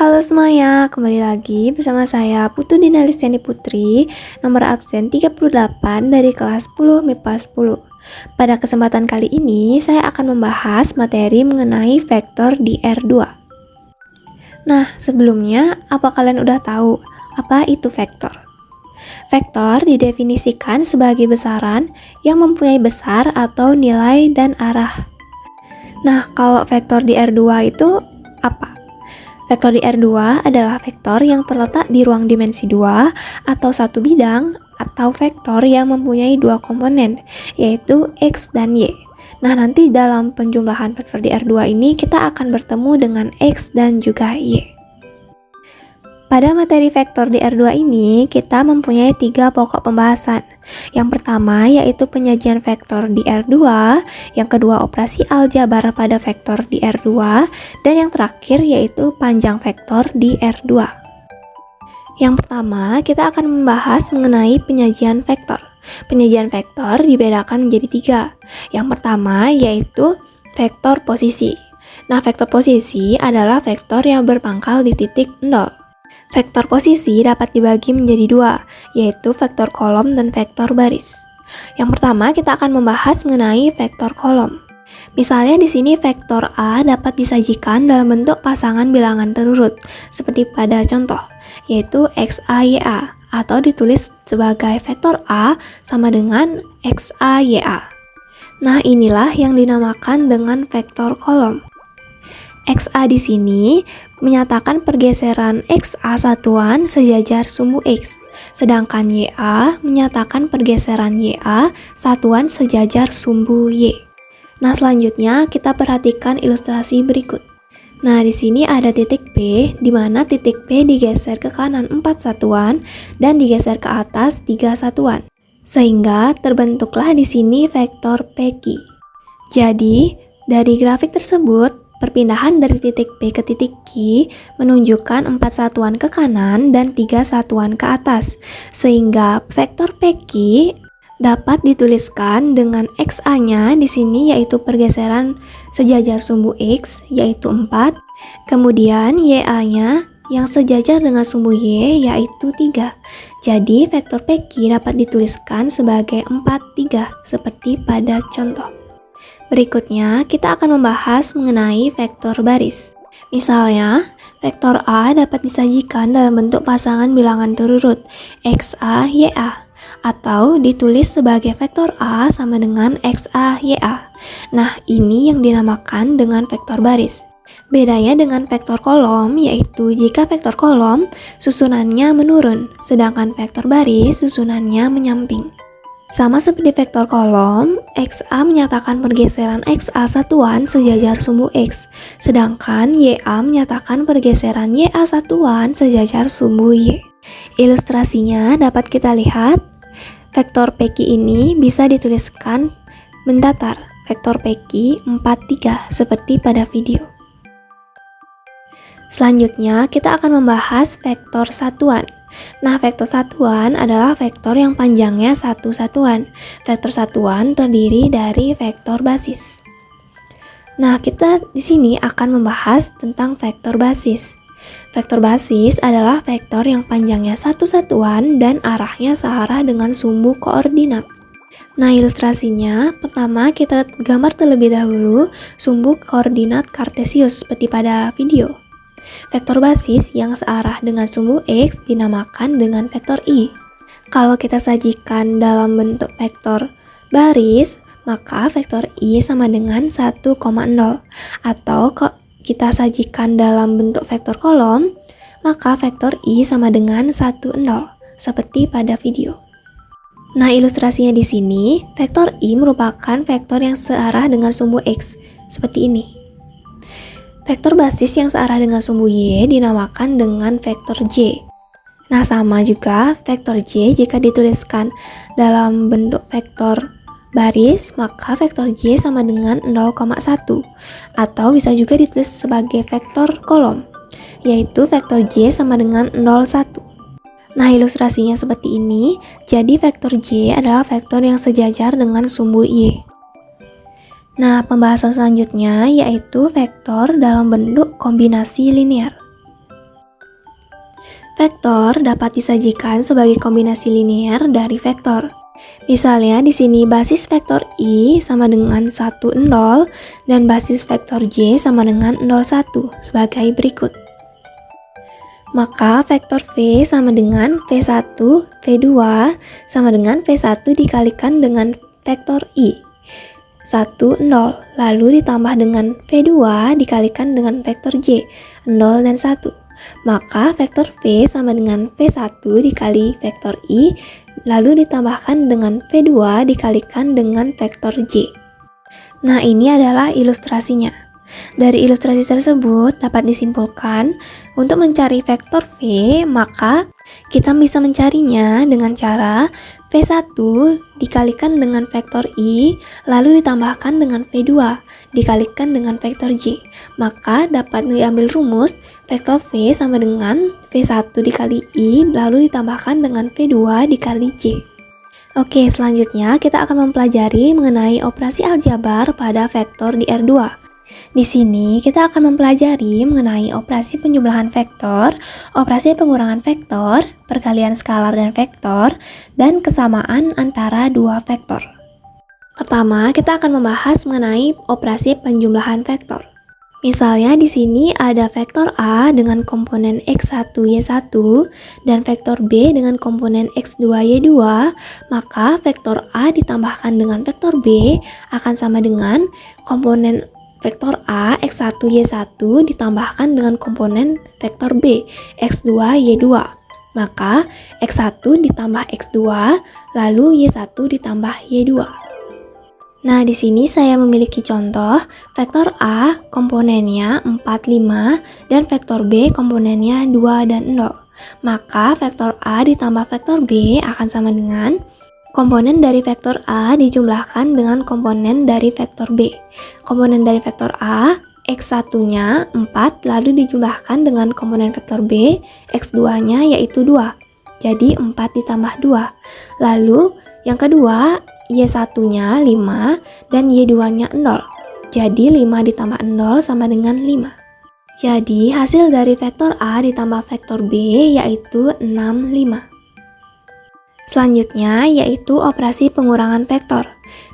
Halo semuanya, kembali lagi bersama saya Putu Dina Listiani Putri, nomor absen 38 dari kelas 10 MIPA 10. Pada kesempatan kali ini, saya akan membahas materi mengenai vektor di R2. Nah, sebelumnya, apa kalian udah tahu apa itu vektor? Vektor didefinisikan sebagai besaran yang mempunyai besar atau nilai dan arah. Nah, kalau vektor di R2 itu apa? Vektor di R2 adalah vektor yang terletak di ruang dimensi 2 atau satu bidang atau vektor yang mempunyai dua komponen, yaitu X dan Y. Nah, nanti dalam penjumlahan vektor di R2 ini kita akan bertemu dengan X dan juga Y. Pada materi vektor di R2 ini, kita mempunyai 3 pokok pembahasan. Yang pertama yaitu penyajian vektor di R2, yang kedua operasi aljabar pada vektor di R2, dan yang terakhir yaitu panjang vektor di R2. Yang pertama, kita akan membahas mengenai penyajian vektor. Penyajian vektor dibedakan menjadi 3. Yang pertama yaitu vektor posisi. Nah, vektor posisi adalah vektor yang berpangkal di titik 0. Vektor posisi dapat dibagi menjadi 2, yaitu vektor kolom dan vektor baris. Yang pertama, kita akan membahas mengenai vektor kolom. Misalnya di sini vektor A dapat disajikan dalam bentuk pasangan bilangan terurut, seperti pada contoh, yaitu XA-YA, atau ditulis sebagai vektor A sama dengan XA-YA. Nah, inilah yang dinamakan dengan vektor kolom. XA di sini menyatakan pergeseran XA satuan sejajar sumbu X, sedangkan YA menyatakan pergeseran YA satuan sejajar sumbu Y. Nah, selanjutnya kita perhatikan ilustrasi berikut. Nah, di sini ada titik P, di mana titik P digeser ke kanan 4 satuan dan digeser ke atas 3 satuan, sehingga terbentuklah di sini vektor PQ. Jadi, dari grafik tersebut, perpindahan dari titik P ke titik Q menunjukkan 4 satuan ke kanan dan 3 satuan ke atas, sehingga vektor PQ dapat dituliskan dengan XA-nya di sini yaitu pergeseran sejajar sumbu X yaitu 4, kemudian YA-nya yang sejajar dengan sumbu Y yaitu 3. Jadi vektor PQ dapat dituliskan sebagai 4, 3 seperti pada contoh. Berikutnya, kita akan membahas mengenai vektor baris. Misalnya, vektor A dapat disajikan dalam bentuk pasangan bilangan terurut XA, YA, atau ditulis sebagai vektor A sama dengan XA, YA. Nah, ini yang dinamakan dengan vektor baris. Bedanya dengan vektor kolom, yaitu jika vektor kolom, susunannya menurun, sedangkan vektor baris, susunannya menyamping. Sama seperti vektor kolom, XA menyatakan pergeseran XA satuan sejajar sumbu X, sedangkan YA menyatakan pergeseran YA satuan sejajar sumbu Y. Ilustrasinya dapat kita lihat, vektor PQ ini bisa dituliskan mendatar, vektor PQ 4, 3, seperti pada video. Selanjutnya, kita akan membahas vektor satuan. Nah, vektor satuan adalah vektor yang panjangnya satu satuan. Vektor satuan terdiri dari vektor basis. Nah, kita di sini akan membahas tentang vektor basis. Vektor basis adalah vektor yang panjangnya satu satuan dan arahnya searah dengan sumbu koordinat. Nah, ilustrasinya, pertama kita gambar terlebih dahulu sumbu koordinat kartesius seperti pada video. Vektor basis yang searah dengan sumbu X dinamakan dengan vektor I. Kalau kita sajikan dalam bentuk vektor baris, maka vektor I sama dengan 1,0. Atau kalau kita sajikan dalam bentuk vektor kolom, maka vektor I sama dengan 10, seperti pada video. Nah, ilustrasinya di sini, vektor I merupakan vektor yang searah dengan sumbu X, seperti ini. Vektor basis yang searah dengan sumbu Y dinamakan dengan vektor J. Nah, sama juga vektor J jika dituliskan dalam bentuk vektor baris, maka vektor J sama dengan 0,1. Atau bisa juga ditulis sebagai vektor kolom, yaitu vektor J sama dengan 0,1. Nah, ilustrasinya seperti ini. Jadi vektor J adalah vektor yang sejajar dengan sumbu Y. Nah, pembahasan selanjutnya yaitu vektor dalam bentuk kombinasi linear. Vektor dapat disajikan sebagai kombinasi linear dari vektor. Misalnya di sini basis vektor I sama dengan 1, 0 dan basis vektor J sama dengan 0, 1 sebagai berikut. Maka vektor V sama dengan V1, V2 sama dengan V1 dikalikan dengan vektor I 1, 0 lalu ditambah dengan V2 dikalikan dengan vektor J 0 dan 1. Maka vektor V sama dengan V1 dikali vektor I lalu ditambahkan dengan V2 dikalikan dengan vektor J. Nah, ini adalah ilustrasinya. Dari ilustrasi tersebut dapat disimpulkan untuk mencari vektor V, maka kita bisa mencarinya dengan cara V1 dikalikan dengan vektor I lalu ditambahkan dengan V2 dikalikan dengan vektor J. Maka dapat diambil rumus vektor V sama dengan V1 dikali I lalu ditambahkan dengan V2 dikali J. Oke, selanjutnya kita akan mempelajari mengenai operasi aljabar pada vektor di R2. Di sini kita akan mempelajari mengenai operasi penjumlahan vektor, operasi pengurangan vektor, perkalian skalar dan vektor, dan kesamaan antara dua vektor. Pertama, kita akan membahas mengenai operasi penjumlahan vektor. Misalnya di sini ada vektor A dengan komponen X1, Y1 dan vektor B dengan komponen X2, Y2, maka vektor A ditambahkan dengan vektor B akan sama dengan komponen vektor A X1, Y1 ditambahkan dengan komponen vektor B X2, Y2. Maka X1 ditambah X2 lalu Y1 ditambah Y2. Nah, di sini saya memiliki contoh vektor A komponennya 4, 5 dan vektor B komponennya 2 dan 0. Maka vektor A ditambah vektor B akan sama dengan komponen dari vektor A dijumlahkan dengan komponen dari vektor B. Komponen dari vektor A X1-nya 4 lalu dijumlahkan dengan komponen vektor B X2-nya yaitu 2. Jadi 4 ditambah 2. Lalu yang kedua Y1-nya 5 dan Y2-nya 0. Jadi 5 ditambah 0 sama dengan 5. Jadi hasil dari vektor A ditambah vektor B yaitu 6, 5. Selanjutnya yaitu operasi pengurangan vektor.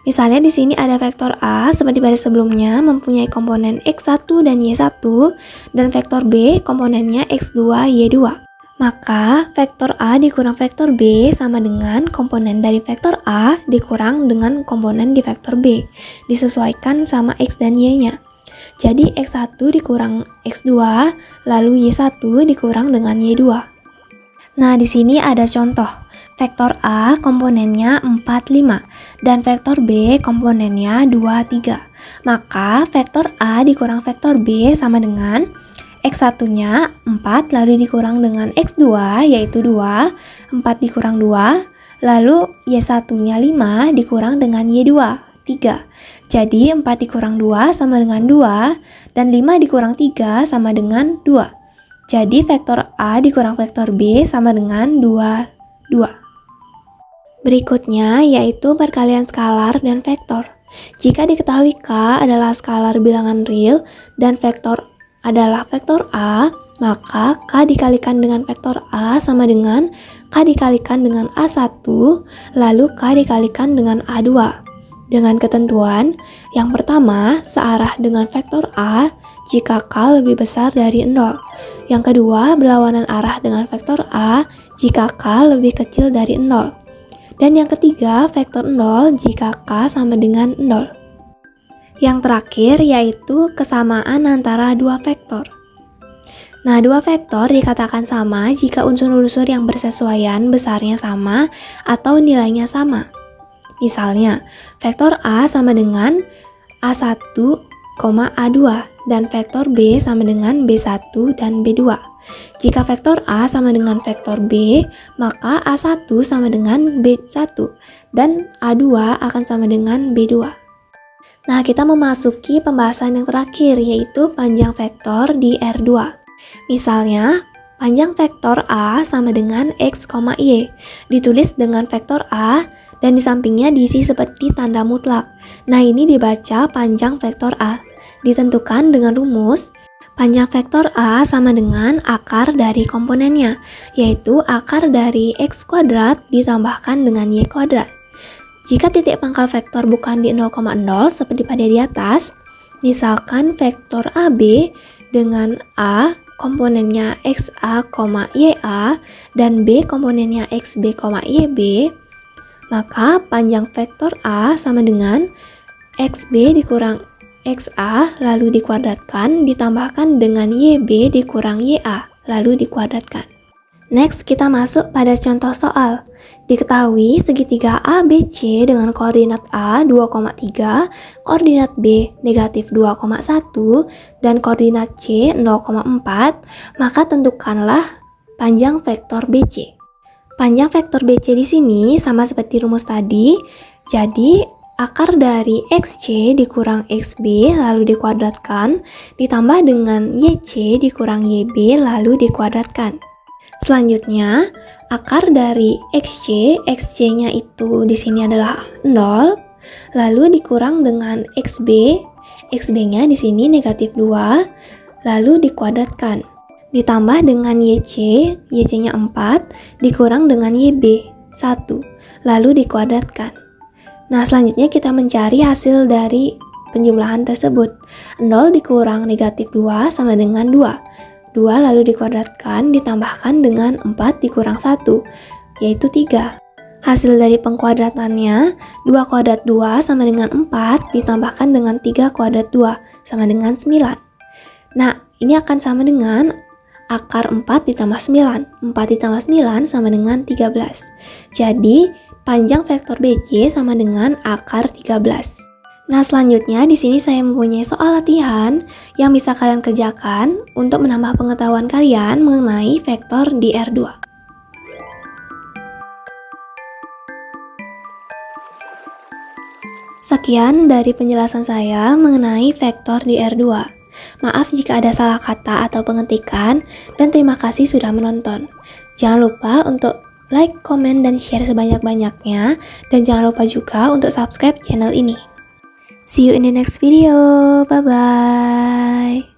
Misalnya di sini ada vektor A seperti pada sebelumnya mempunyai komponen X1 dan Y1 dan vektor B komponennya X2, Y2. Maka vektor A dikurang vektor B sama dengan komponen dari vektor A dikurang dengan komponen di vektor B, disesuaikan sama X dan Y-nya. Jadi X1 dikurang X2, lalu Y1 dikurang dengan Y2. Nah, di sini ada contoh. Vektor A komponennya 4, 5 dan vektor B komponennya 2, 3. Maka vektor A dikurang vektor B sama dengan X1-nya 4 lalu dikurang dengan X2 yaitu 2, 4 dikurang 2, lalu Y1-nya 5 dikurang dengan Y2, 3. Jadi 4 dikurang 2 sama dengan 2 dan 5 dikurang 3 sama dengan 2. Jadi vektor A dikurang vektor B sama dengan 2, 2. Berikutnya yaitu perkalian skalar dan vektor. Jika diketahui K adalah skalar bilangan real dan vektor adalah vektor A, maka K dikalikan dengan vektor A sama dengan K dikalikan dengan A1, lalu K dikalikan dengan A2. Dengan ketentuan, yang pertama searah dengan vektor A jika K lebih besar dari 0. Yang kedua berlawanan arah dengan vektor A jika K lebih kecil dari 0. Dan yang ketiga vektor 0 jika K sama dengan 0. Yang terakhir yaitu kesamaan antara dua vektor. Nah, dua vektor dikatakan sama jika unsur-unsur yang bersesuaian besarnya sama atau nilainya sama. Misalnya, vektor A sama dengan A1, A2 dan vektor B sama dengan B1 dan B2. Jika vektor A sama dengan vektor B, maka A1 sama dengan B1 dan A2 akan sama dengan B2. Nah, kita memasuki pembahasan yang terakhir yaitu panjang vektor di R2. Misalnya, panjang vektor A sama dengan X, Y ditulis dengan vektor A dan di sampingnya diisi seperti tanda mutlak. Nah, ini dibaca panjang vektor A. Ditentukan dengan rumus Panjang vektor A sama dengan akar dari komponennya, yaitu akar dari X kuadrat ditambahkan dengan Y kuadrat. Jika titik pangkal vektor bukan di 0,0 seperti pada di atas, misalkan vektor AB dengan A komponennya XA, YA dan B komponennya XB, YB, maka panjang vektor A sama dengan XB dikurang XA lalu dikuadratkan ditambahkan dengan YB dikurang YA lalu dikuadratkan. Next, kita masuk pada contoh soal. Diketahui segitiga ABC dengan koordinat A 2,3, koordinat B negatif 2,1, dan koordinat C 0,4, maka tentukanlah panjang vektor BC. Panjang vektor BC di sini sama seperti rumus tadi, jadi akar dari XC dikurang XB lalu dikuadratkan ditambah dengan YC dikurang YB lalu dikuadratkan. Selanjutnya, akar dari XC-nya itu di sini adalah 0, lalu dikurang dengan XB-nya di sini negatif 2, lalu dikuadratkan. Ditambah dengan YC-nya 4, dikurang dengan YB, 1, lalu dikuadratkan. Nah, selanjutnya kita mencari hasil dari penjumlahan tersebut. 0 dikurang negatif 2 sama dengan 2. 2 lalu dikuadratkan ditambahkan dengan 4 dikurang 1, yaitu 3. Hasil dari pengkuadratannya, 2 kuadrat 2 sama dengan 4 ditambahkan dengan 3 kuadrat 2 sama dengan 9. Nah, ini akan sama dengan akar 4 ditambah 9. 4 ditambah 9 sama dengan 13. Jadi, panjang vektor BC sama dengan akar 13. Nah, selanjutnya di sini saya mempunyai soal latihan yang bisa kalian kerjakan untuk menambah pengetahuan kalian mengenai vektor di R2. Sekian dari penjelasan saya mengenai vektor di R2. Maaf jika ada salah kata atau pengetikan, dan terima kasih sudah menonton. Jangan lupa untuk like, komen, dan share sebanyak-banyaknya, dan jangan lupa juga untuk subscribe channel ini. See you in the next video. Bye-bye.